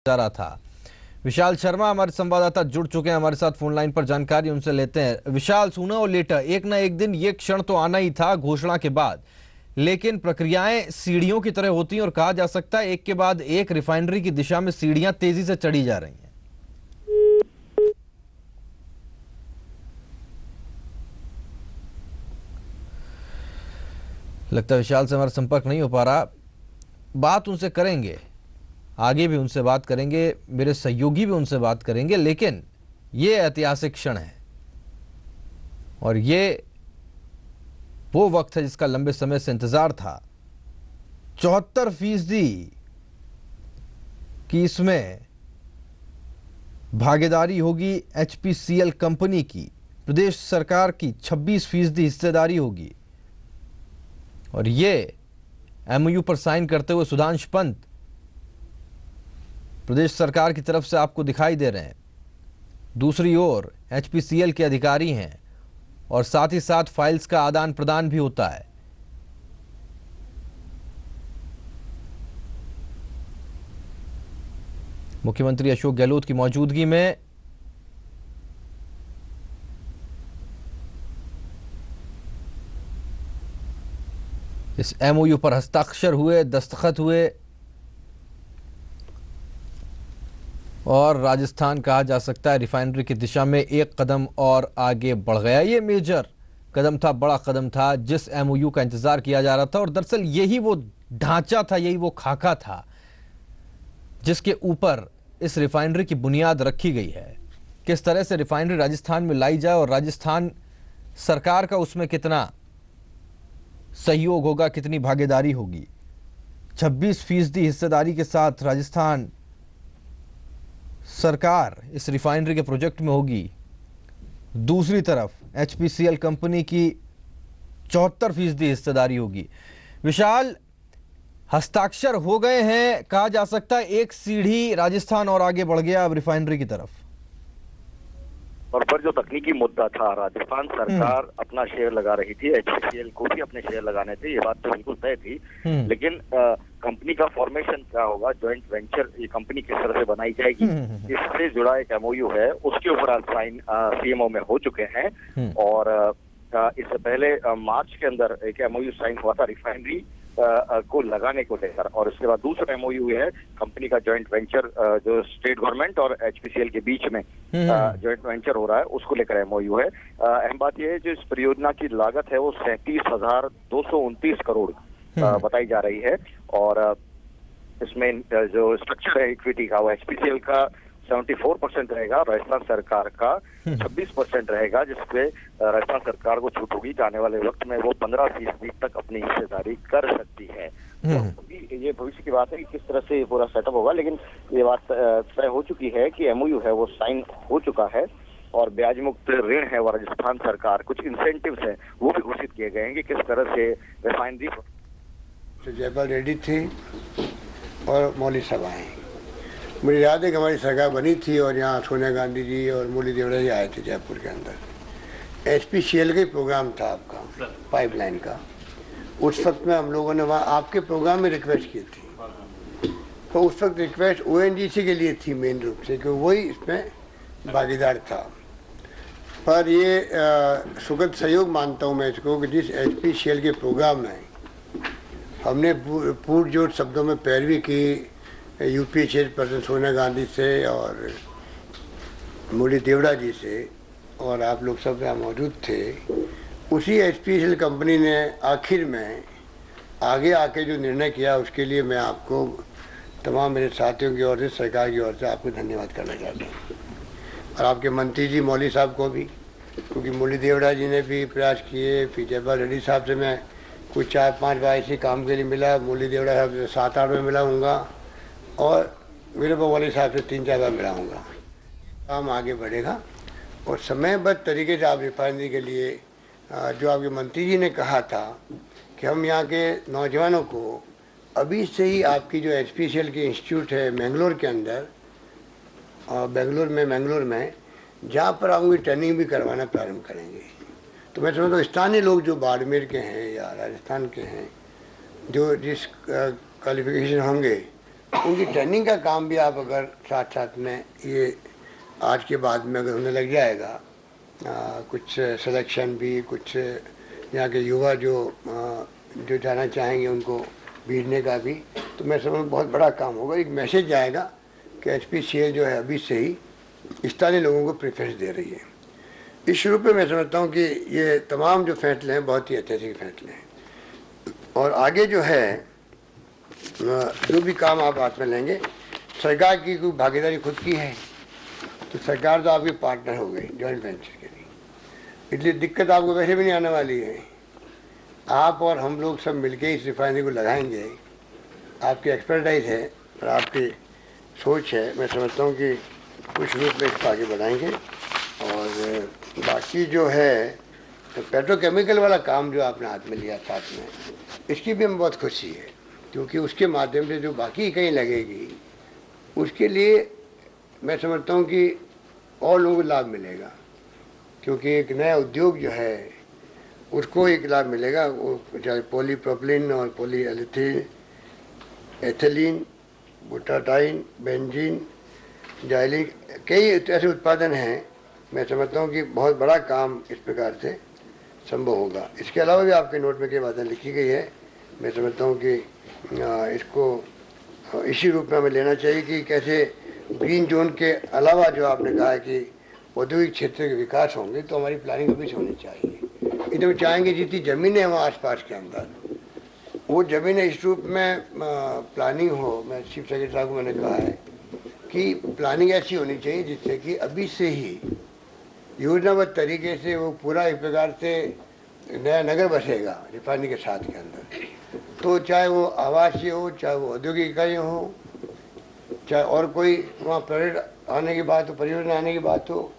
जा रहा था। विशाल शर्मा हमारे संवाददाता जुड़ चुके हैं हमारे साथ फोन लाइन पर, जानकारी उनसे लेते हैं। विशाल, सूना और लेटर एक ना एक दिन ये क्षण तो आना ही था घोषणा के बाद, लेकिन प्रक्रियाएं सीढ़ियों की तरह होती हैं और कहा जा सकता है एक के बाद एक रिफाइनरी की दिशा में सीढ़ियां तेजी से चढ़ी जा रही हैं। लगता है विशाल से हमारा संपर्क नहीं हो पा रहा। बात उनसे करेंगे, आगे भी उनसे बात करेंगे, मेरे सहयोगी भी उनसे बात करेंगे, लेकिन ये ऐतिहासिक क्षण है और ये वो वक्त है जिसका लंबे समय से इंतजार था। 74% की इसमें भागीदारी होगी एचपीसीएल कंपनी की, प्रदेश सरकार की 26% हिस्सेदारी होगी और ये एमओयू पर साइन करते हुए सुधांशु पंत प्रदेश सरकार की तरफ से आपको दिखाई दे रहे हैं। दूसरी ओर एचपीसीएल के अधिकारी हैं और साथ ही साथ फाइल्स का आदान प्रदान भी होता है। मुख्यमंत्री अशोक गहलोत की मौजूदगी में इस एमओयू पर हस्ताक्षर हुए, दस्तखत हुए और राजस्थान कहा जा सकता है रिफाइनरी की दिशा में एक कदम और आगे बढ़ गया। ये मेजर कदम था, बड़ा कदम था जिस एमओयू का इंतजार किया जा रहा था और दरअसल यही वो ढांचा था, यही वो खाका था जिसके ऊपर इस रिफाइनरी की बुनियाद रखी गई है। किस तरह से रिफाइनरी राजस्थान में लाई जाए और राजस्थान सरकार का उसमें कितना सहयोग होगा, कितनी भागीदारी होगी। 26% हिस्सेदारी के साथ राजस्थान सरकार इस रिफाइनरी के प्रोजेक्ट में होगी। दूसरी तरफ एचपीसीएल कंपनी की 74% हिस्सेदारी होगी। विशाल, हस्ताक्षर हो गए हैं, कहा जा सकता है एक सीढ़ी राजस्थान और आगे बढ़ गया अब रिफाइनरी की तरफ। और पर जो तकनीकी मुद्दा था, राजस्थान सरकार अपना शेयर लगा रही थी, एचपीसीएल को भी अपने शेयर लगाने थे, ये बात तो बिल्कुल तय थी। लेकिन कंपनी का फॉर्मेशन क्या होगा, जॉइंट वेंचर ये कंपनी किस तरह से बनाई जाएगी, इससे जुड़ा एक एमओयू है, उसके ऊपर आज साइन सीएमओ में हो चुके हैं। और इससे पहले मार्च के अंदर एक एमओयू साइन हुआ था रिफाइनरी को लगाने को लेकर, और उसके बाद दूसरा एमओयू है कंपनी का जॉइंट वेंचर जो स्टेट गवर्नमेंट और एचपीसीएल के बीच में जॉइंट वेंचर हो रहा है, उसको लेकर एमओयू है। अहम बात यह है जो इस परियोजना की लागत है वो 37,229 करोड़ बताई जा रही है और इसमें जो स्ट्रक्चर है इक्विटी का वो एचपीसीएल का 74% रहेगा, राजस्थान सरकार का 26% रहेगा, जिसपे राजस्थान सरकार को छूट होगी कि आने वाले वक्त में वो 15% तक अपनी हिस्सेदारी कर सकती है। तो ये भविष्य की बात है कि किस तरह से पूरा सेटअप होगा, लेकिन ये बात तय हो चुकी है कि एमओयू है वो साइन हो चुका है और ब्याज मुक्त ऋण है वो राजस्थान सरकार, कुछ इंसेंटिव्स हैं वो भी घोषित किए गए हैं कि किस तरह से रिफाइनरी। जयपाल रेड्डी थे और मौली साहब आए। मुझे याद है कि हमारी सरकार बनी थी और यहाँ सोनिया गांधी जी और मुरली देवड़ा जी आए थे जयपुर के अंदर। एचपीसीएल का ही प्रोग्राम था आपका, पाइपलाइन का। उस वक्त में हम लोगों ने वहाँ आपके प्रोग्राम में रिक्वेस्ट की थी, तो उस वक्त रिक्वेस्ट ओएनजीसी के लिए थी मेन रूप से, क्योंकि वही इसमें भागीदार था। पर ये सुखद सहयोग मानता हूँ मैं इसको कि जिस एचपीसीएल के प्रोग्राम में हमने पुरजोर शब्दों में पैरवी की यूपी चेयरपर्सन सोनिया गांधी से और मुरली देवड़ा जी से, और आप लोग सब यहाँ मौजूद थे, उसी एचपीसीएल कंपनी ने आखिर में आगे आके जो निर्णय किया उसके लिए मैं आपको तमाम मेरे साथियों की ओर से, सरकार की ओर से आपको धन्यवाद करना चाहता हूँ। और आपके मंत्री जी मौली साहब को भी, क्योंकि मुरली देवड़ा जी ने भी प्रयास किए, फिर जयपाल रेड्डी साहब से मैं कुछ 4-5 बार इसी काम के लिए मिला, मुरली देवड़ा साहब से 7-8 में मिला हूँगा और वीरप्पा मोइली साहब से 3-4 बार मिला हूँगा। काम आगे बढ़ेगा और समयबद्ध तरीके से आप रिफाइनरी के लिए जो आपके मंत्री जी ने कहा था कि हम यहाँ के नौजवानों को अभी से ही आपकी जो एचपीसीएल की इंस्टीट्यूट है मैंगलोर के अंदर, और मैंगलोर में जहाँ पर आप उनकी ट्रेनिंग भी करवाना प्रारंभ करेंगे। तो मैं समझता हूँ स्थानीय लोग जो बाड़मेर के हैं या राजस्थान के हैं, जो जिस क्वालिफिकेशन होंगे उनकी ट्रेनिंग का काम भी आप अगर साथ साथ में ये आज के बाद में अगर होने लग जाएगा, कुछ सिलेक्शन भी, कुछ यहाँ के युवा जो जाना चाहेंगे उनको भेजने का भी, तो मैं समझ बहुत बड़ा काम होगा। एक मैसेज जाएगा कि HPCL जो है अभी से ही स्थानीय लोगों को प्रेफरेंस दे रही है। इस शुरू पे मैं समझता हूँ कि ये तमाम जो फैसले हैं बहुत ही ऐतिहासिक फैसले हैं, और आगे जो है जो भी काम आप हाथ में लेंगे, सरकार की कोई भागीदारी खुद की है तो सरकार तो आपकी पार्टनर हो गई जॉइंट वेंचर के लिए, इसलिए दिक्कत आपको वैसे भी नहीं आने वाली है। आप और हम लोग सब मिलके इस रिफाइनरी को लगाएंगे, आपकी एक्सपर्टाइज है और आपकी सोच है, मैं समझता हूँ कि कुछ रूप में इसको आगे बढ़ाएंगे। और बाकी जो है तो पेट्रोकेमिकल वाला काम जो आपने हाथ में लिया साथ में, इसकी भी हमें बहुत खुशी है, क्योंकि उसके माध्यम से जो बाकी इकाई लगेगी उसके लिए मैं समझता हूँ कि और लोगों को लाभ मिलेगा, क्योंकि एक नया उद्योग जो है उसको एक लाभ मिलेगा। वो चाहे पॉलीप्रोपिलीन और एथिलीन, बुटाडाइन, बेंजीन, जाइलिन, कई ऐसे उत्पादन हैं। मैं समझता हूँ कि बहुत बड़ा काम इस प्रकार से संभव होगा। इसके अलावा भी आपके नोट में कई बातें लिखी गई है। मैं समझता हूँ कि इसको इसी रूप में हमें लेना चाहिए कि कैसे ग्रीन जोन के अलावा जो आपने कहा है कि औद्योगिक क्षेत्र के विकास होंगे, तो हमारी प्लानिंग अभी से होनी चाहिए। इधर चाहेंगे जितनी ज़मीनें हैं वहाँ आसपास के अंदर, वो ज़मीनें इस रूप में प्लानिंग हो। मैं चीफ सेक्रेटरी साहब को मैंने कहा है कि प्लानिंग ऐसी होनी चाहिए जिससे कि अभी से ही योजनाबद्ध तरीके से वो पूरा एक प्रकार से नया नगर बसेगा रिफाइनरी के साथ के अंदर। तो चाहे वो आवासीय हो, चाहे वो औद्योगिक इकाई हो, चाहे और कोई वहाँ प्रोजेक्ट आने की बात हो, परियोजना आने की बात हो,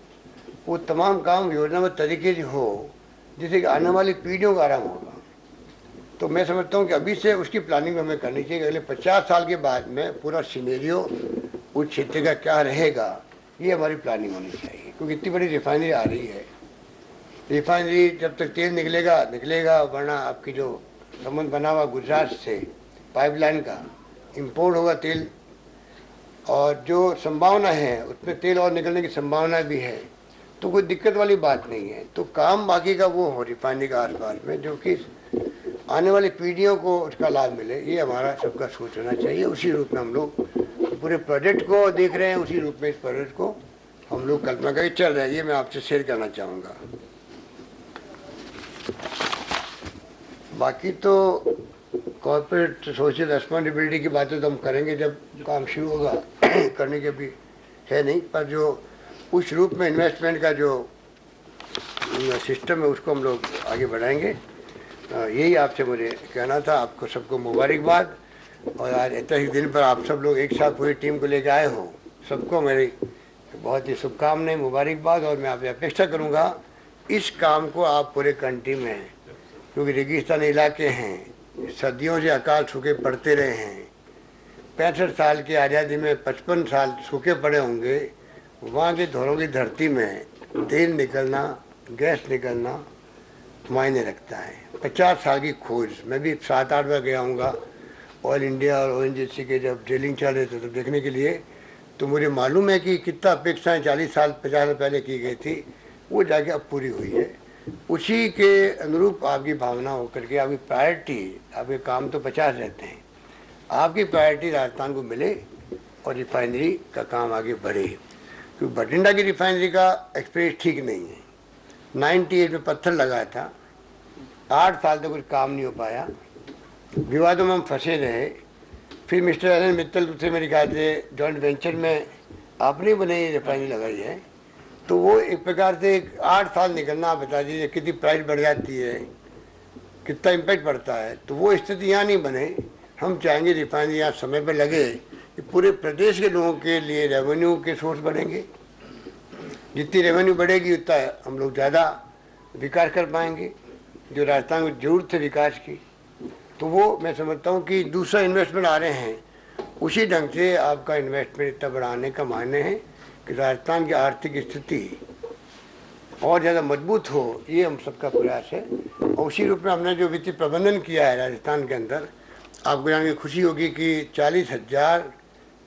वो तमाम काम योजनाबद्ध तरीके से हो जिससे कि आने वाली पीढ़ियों का आराम होगा। तो मैं समझता हूँ कि अभी से उसकी प्लानिंग हमें करनी चाहिए। अगले 50 साल के बाद में पूरा सिनेरियो उस क्षेत्र का क्या रहेगा, ये हमारी प्लानिंग होनी चाहिए, क्योंकि इतनी बड़ी रिफाइनरी आ रही है। रिफाइनरी जब तक तेल निकलेगा, वरना आपकी जो संबंध बना हुआ गुजरात से पाइपलाइन का इंपोर्ट होगा तेल, और जो संभावना है उसमें तेल और निकलने की संभावना भी है, तो कोई दिक्कत वाली बात नहीं है। तो काम बाकी का वो हो रिफाइनरी का आसपास में, जो कि आने वाली पीढ़ियों को उसका लाभ मिले, ये हमारा सबका सोच होना चाहिए। उसी रूप में हम लोग पूरे प्रोजेक्ट को देख रहे हैं, उसी रूप में इस प्रोजेक्ट को हम लोग कल्पना करके चल रहे हैं। ये मैं आपसे शेयर करना चाहूँगा। बाकी तो कॉर्पोरेट सोशल रिस्पॉन्सिबिलिटी की बातें तो हम करेंगे जब काम शुरू होगा, करने के भी है नहीं, पर जो उस रूप में इन्वेस्टमेंट का जो सिस्टम है उसको हम लोग आगे बढ़ाएंगे। यही आपसे मुझे कहना था। आपको सबको मुबारकबाद, और आज ऐतिहासिक दिन पर आप सब लोग एक साथ पूरी टीम को लेकर आए हो, सबको मेरी बहुत ही शुभकामनाएं, मुबारकबाद। और मैं आपसे अपेक्षा करूँगा इस काम को आप पूरे कंट्री में, क्योंकि रेगिस्तानी इलाके हैं, सदियों से अकाल सूखे पड़ते रहे हैं, 65 साल की आज़ादी में 55 साल सूखे पड़े होंगे, वहाँ के धोरों की धरती में तेल निकलना, गैस निकलना मायने रखता है। 50 साल की खोज, मैं भी 7-8 बार गया हूँगा ऑयल इंडिया और ONGC के जब ड्रिलिंग चल रहे थे तब देखने के लिए, तो मुझे मालूम है कि कितना अपेक्षाएँ 40 साल 50 साल पहले की गई थी, वो जाके अब पूरी हुई है। उसी के अनुरूप आपकी भावना होकर के आपकी प्रायोरिटी, आपके काम तो 50 रहते हैं, आपकी प्रायोरिटी राजस्थान को मिले और रिफाइनरी का काम आगे बढ़े। क्योंकि बठिंडा की रिफाइनरी का एक्सपीरियंस ठीक नहीं है। 98 में पत्थर लगाया था, 8 साल तक कुछ काम नहीं हो पाया, विवादों में हम फंसे रहे। फिर मिस्टर एलन मित्तल दूसरे मेरे ख्याल से जॉइंट वेंचर में आपने बनाई रिफाइनरी लगाई है, तो वो एक प्रकार से 8 साल निकलना, आप बता दीजिए कितनी प्राइस बढ़ जाती है, कितना इम्पैक्ट पड़ता है। तो वो स्थिति यहाँ नहीं बने। हम चाहेंगे रिफाइनरी यहाँ समय पर लगे कि पूरे प्रदेश के लोगों के लिए रेवेन्यू के सोर्स बढ़ेंगे। जितनी रेवेन्यू बढ़ेगी उतना हम लोग ज़्यादा विकास कर पाएंगे, जो राजस्थान को जरूरत है विकास की। तो वो मैं समझता हूँ कि दूसरा इन्वेस्टमेंट आ रहे हैं, उसी ढंग से आपका इन्वेस्टमेंट इतना बढ़ाने का मायने है कि राजस्थान की आर्थिक स्थिति और ज़्यादा मजबूत हो, ये हम सबका प्रयास है। और उसी रूप में हमने जो वित्तीय प्रबंधन किया है राजस्थान के अंदर, आपको जान के खुशी होगी कि 40,000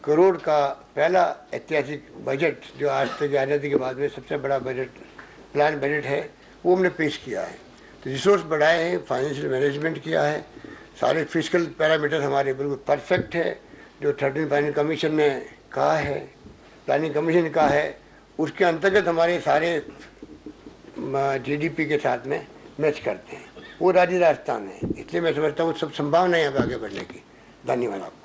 करोड़ का पहला ऐतिहासिक बजट जो आज तक आज़ादी के बाद में सबसे बड़ा बजट प्लान बजट है वो हमने पेश किया है। तो रिसोर्स बढ़ाए हैं, फाइनेंशियल मैनेजमेंट किया है, सारे फिजिकल पैरामीटर हमारे बिल्कुल परफेक्ट है। जो 13 प्लानिंग कमीशन ने कहा है, प्लानिंग कमीशन का है, उसके अंतर्गत हमारे सारे GDP के साथ में मैच करते हैं। वो राज्य राजस्थान है, इसलिए मैं समझता हूँ सब संभावना है यहाँ पे आगे बढ़ने की। धन्यवाद आपको।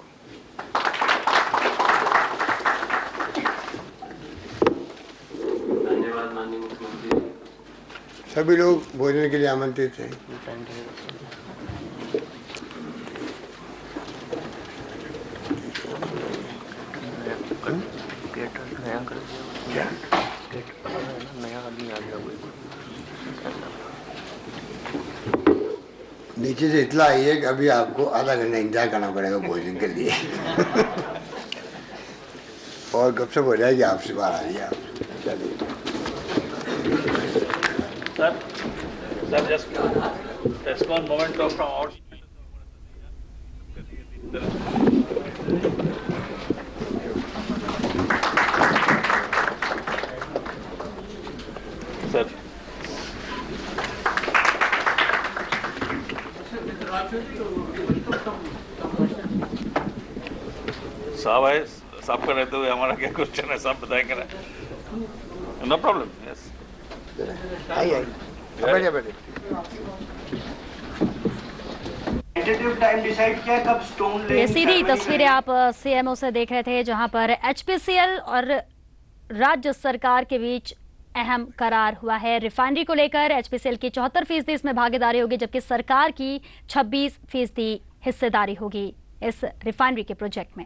धन्यवाद माननीय मुख्यमंत्री। सभी लोग भोजन के लिए आमंत्रित हैं। नीचे से इतना आई है कि अभी आपको आधा घंटा इंतजार करना पड़ेगा भोजन के लिए और गपशप हो जाएगी आपसे, बाहर आ जाइए आप। चलिए Sir, just one moment from our sir. साहब है, साहब का रहते हुए हमारा क्या क्वेश्चन है, साहब बताएंगे ना। No problem. यस, आइए बैठिए बैठिए। ये सीधी तस्वीरें आप CMO से देख रहे थे, जहां पर HPCL और राज्य सरकार के बीच अहम करार हुआ है। रिफाइनरी को लेकर HPCL की 74% इसमें भागीदारी होगी, जबकि सरकार की 26% हिस्सेदारी होगी इस रिफाइनरी के प्रोजेक्ट में।